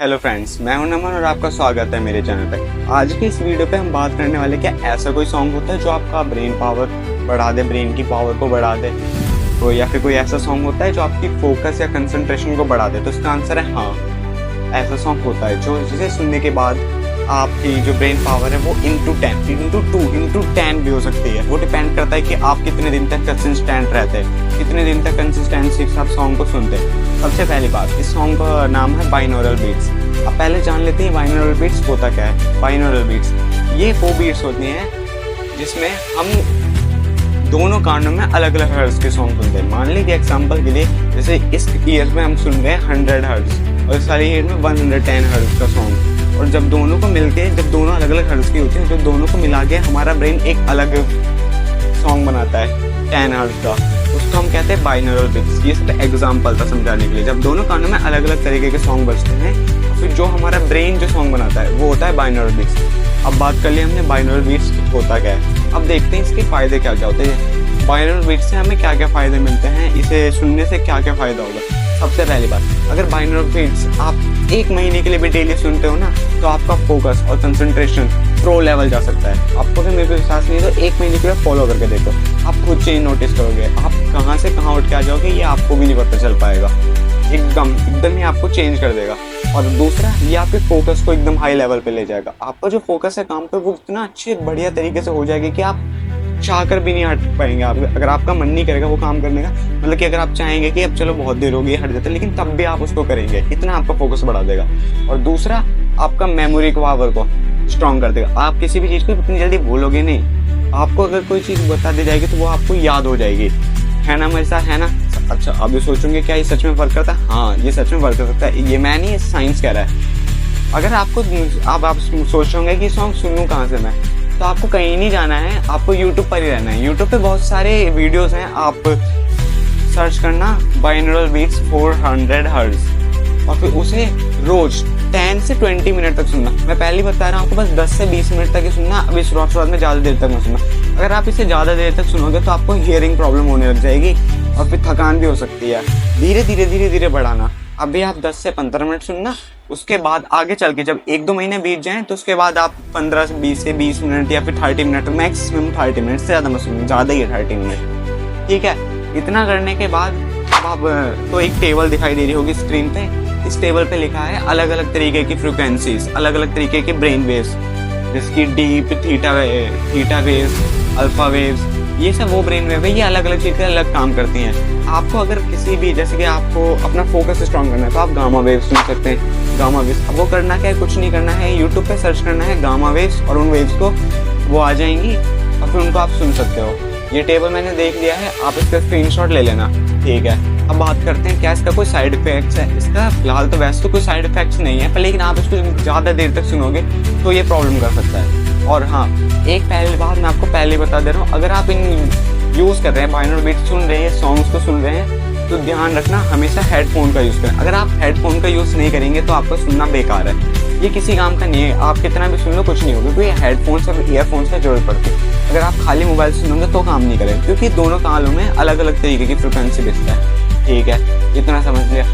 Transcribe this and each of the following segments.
Hello friends, मैं हूं नमन और आपका स्वागत है मेरे चैनल पे। आज की इस वीडियो पे हम बात करने वाले क्या ऐसा कोई सॉन्ग होता है जो आपका ब्रेन पावर बढ़ा दे, ब्रेन की पावर को बढ़ा दे, तो या फिर कोई ऐसा सॉन्ग होता है जो आपकी फोकस या कंसंट्रेशन को बढ़ा दे। तो इसका आंसर है हाँ, ऐसा सॉन्ग होता है जो जिसे सुनने के बाद आपकी जो ब्रेन पावर है वो इंटू 10 इंटू 2 इंटू 10 भी हो सकती है। वो डिपेंड करता है कि आप कितने दिन तक कंसिस्टेंट रहते हैं, कितने दिन तक कंसिस्टेंसी के साथ सॉन्ग को सुनते हैं। सबसे पहली बात, इस सॉन्ग का नाम है बाइनोरल बीट्स। अब पहले जान लेते हैं बाइनोरल बीट्स होता क्या है। बाइनोरल बीट्स ये वो बीट्स होती हैं जिसमें हम दोनों कानों में अलग अलग हर्ट्ज के सॉन्ग सुनते हैं। मान लीजिए एग्जाम्पल के लिए, जैसे इस ईयर में हम सुन रहे हैं 100 हर्ट्ज और इस सारे ईयर में 110 हर्ट्ज का सॉन्ग, और जब दोनों को मिलके, जब दोनों अलग अलग हर्ट्ज की होती हैं, जब दोनों को मिला के हमारा ब्रेन एक अलग सॉन्ग बनाता है 10 हर्ट्ज का, उसको हम कहते हैं बाइनोरल बीट्स। ये सिर्फ एग्जाम्पल था समझाने के लिए। जब दोनों कानों में अलग अलग तरीके के सॉन्ग बजते हैं, फिर जो हमारा ब्रेन जो सॉन्ग बनाता है वो होता है बाइनोरल बीट्स। अब बात कर लिया हमने बाइनोरल बीट्स होता क्या है। अब देखते हैं इसके फ़ायदे क्या क्या होते हैं। बाइनोरल बीट्स से हमें क्या क्या फ़ायदे मिलते हैं, इसे सुनने से क्या क्या फ़ायदा होगा। सबसे पहली बात, अगर बाइनोरल बीट्स आप 1 महीने के लिए भी डेली सुनते हो ना, तो आपका फोकस और कंसंट्रेशन प्रो लेवल जा सकता है। आपको अगर मेरे को विश्वास नहीं है तो 1 महीने के लिए फॉलो करके देखो, आप खुद चेंज नोटिस करोगे। आप कहाँ से कहाँ उठ के आ जाओगे ये आपको भी नहीं पता चल पाएगा। एकदम ही आपको चेंज कर देगा। और दूसरा, ये आपके फोकस को एकदम हाई लेवल पे ले जाएगा। आपका जो फोकस है काम पे वो इतना अच्छे बढ़िया तरीके से हो जाएगी कि आप चाह कर भी नहीं हट पाएंगे। आप अगर आपका मन नहीं करेगा वो काम करने का, मतलब कि अगर आप चाहेंगे कि अब चलो बहुत देर हो गई हट जाते, लेकिन तब भी आप उसको करेंगे, इतना आपका फोकस बढ़ा देगा। और दूसरा, आपका मेमोरी पावर को स्ट्रॉन्ग कर देगा। आप किसी भी चीज़ को इतनी जल्दी भूलोगे नहीं। आपको अगर कोई चीज़ बता दी जाएगी तो वो आपको याद हो जाएगी, है ना मेरे साथ, है ना। अच्छा, अब ये सोचोगे क्या ये सच में वर्क करता है? हाँ, ये सच में वर्क कर सकता है। ये मैं नहीं, साइंस कह रहा है। अगर आपको आप सोच होंगे कि सॉन्ग सुनूं कहाँ से मैं, तो आपको कहीं नहीं जाना है, आपको यूट्यूब पर ही रहना है। यूट्यूब पे बहुत सारे वीडियोस हैं, आप सर्च करना बाइनोरल बीट्स 400 हर्ट्ज और फिर उसे रोज 10 से 20 मिनट तक सुनना। मैं पहले बता रहा हूँ आपको, बस 10 से 20 मिनट तक ही सुनना। अभी शुरुआत में ज़्यादा देर तक मत सुनना। अगर आप इसे ज़्यादा देर तक सुनोगे तो आपको हियरिंग प्रॉब्लम होने लग जाएगी और फिर थकान भी हो सकती है। धीरे धीरे बढ़ाना। अभी आप 10 से 15 मिनट सुनना, उसके बाद आगे चल के जब 1-2 महीने बीत जाएं तो उसके बाद आप 15 से 20 मिनट या फिर 30 मिनट, मैक्सिमम 30 मिनट से ज़्यादा मत सुनना, ज़्यादा ही है 30 मिनट, ठीक है। इतना करने के बाद अब तो एक टेबल दिखाई दे रही होगी स्क्रीन पे। इस टेबल पे लिखा है अलग अलग तरीके की फ्रिक्वेंसीज, अलग अलग तरीके के ब्रेन वेव्स, जिसकी deep, theta waves, alpha waves, ये सब वो ब्रेन वेव है। ये अलग अलग चीज़ें अलग काम करती हैं। आपको अगर किसी भी, जैसे कि आपको अपना फोकस स्ट्रॉन्ग करना है तो आप गामा वेव्स सुन सकते हैं। गामा वेव्स, अब वो करना क्या है, कुछ नहीं करना है, यूट्यूब पे सर्च करना है गामा वेव्स और उन वेव्स को वो आ जाएंगी और फिर उनको आप सुन सकते हो। ये टेबल मैंने देख लिया है, आप इसका स्क्रीनशॉट ले लेना, ठीक है। अब बात करते हैं क्या इसका कोई साइड इफेक्ट्स है। इसका फिलहाल तो वैसे तो कोई साइड इफेक्ट्स नहीं है, पर लेकिन आप इसको ज़्यादा देर तक सुनोगे तो ये प्रॉब्लम कर सकता है। और हाँ, एक पहली बात मैं आपको पहले बता दे रहा हूँ, अगर आप इन यूज़ कर रहे हैं, बाइनोरल बीट्स सुन रहे हैं, सॉन्ग्स को सुन रहे हैं, तो ध्यान रखना हमेशा हेडफोन का यूज़ करें। अगर आप हेडफोन का यूज़ नहीं करेंगे तो आपका सुनना बेकार है, ये किसी काम का नहीं है। आप कितना भी सुन लो कुछ नहीं होगा, क्योंकि हेडफोन्स और ईयरफोन्स की जरूरत पड़ती है। अगर आप खाली मोबाइल सुनोगे तो काम नहीं करेगा, क्योंकि दोनों कानों में अलग अलग तरीके की फ्रिक्वेंसी बजता है, ठीक है। इतना समझ लिया।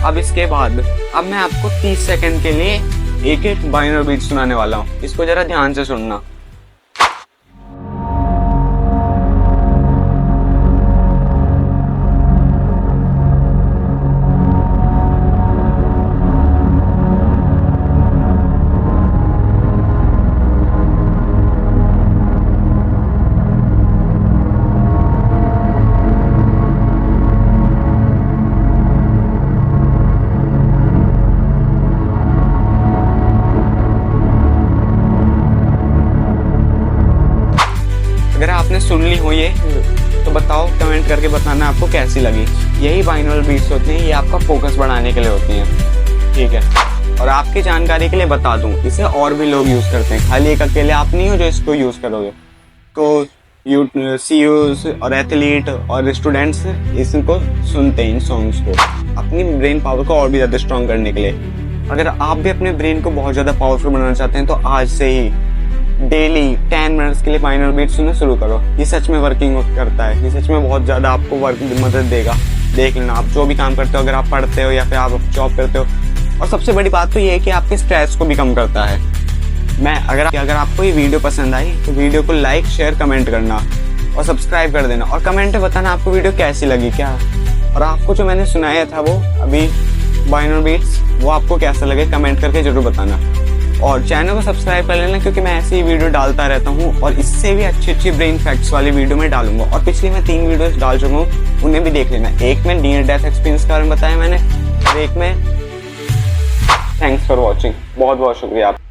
अब इसके बाद अब मैं आपको 30 सेकंड के लिए एक एक बाइनोरल बीट सुनाने वाला हूँ, इसको जरा ध्यान से सुनना। अगर आपने सुन ली हो ये तो बताओ, कमेंट करके बताना आपको कैसी लगी। यही बाइनोरल बीट्स होती हैं, ये आपका फोकस बढ़ाने के लिए होती हैं, ठीक है। और आपकी जानकारी के लिए बता दूं, इसे और भी लोग यूज़ करते हैं, खाली एक अकेले आप नहीं हो जो इसको यूज़ करोगे। तो CEOs और एथलीट और स्टूडेंट्स इसको सुनते हैं, इन सॉन्ग्स को, अपनी ब्रेन पावर को और भी ज़्यादा स्ट्रॉन्ग करने के लिए। अगर आप भी अपने ब्रेन को बहुत ज़्यादा पावरफुल बनाना चाहते हैं तो आज से ही डेली 10 मिनट्स के लिए बाइनोरल बीट्स सुनना शुरू करो। ये सच में वर्किंग करता है, ये सच में बहुत ज़्यादा आपको मदद देगा। देख लेना, आप जो भी काम करते हो, अगर आप पढ़ते हो या फिर आप जॉब करते हो, और सबसे बड़ी बात तो ये है कि आपके स्ट्रेस को भी कम करता है। अगर आपको ये वीडियो पसंद आई तो वीडियो को लाइक, शेयर, कमेंट करना और सब्सक्राइब कर देना, और कमेंट में बताना आपको वीडियो कैसी लगी क्या, और आपको जो मैंने सुनाया था वो अभी बाइनोर बीट्स, वो आपको कैसा लगे कमेंट करके जरूर बताना। और चैनल को सब्सक्राइब कर लेना, क्योंकि मैं ऐसी ही वीडियो डालता रहता हूँ और इससे भी अच्छी ब्रेन फैक्ट्स वाली वीडियो में डालूंगा। और पिछली मैं 3 वीडियोस डाल चुका हूँ, उन्हें भी देख लेना। एक में नियर डेथ एक्सपीरियंस के बारे में बताया मैंने, और एक में थैंक्स फॉर वॉचिंग। बहुत बहुत शुक्रिया आप।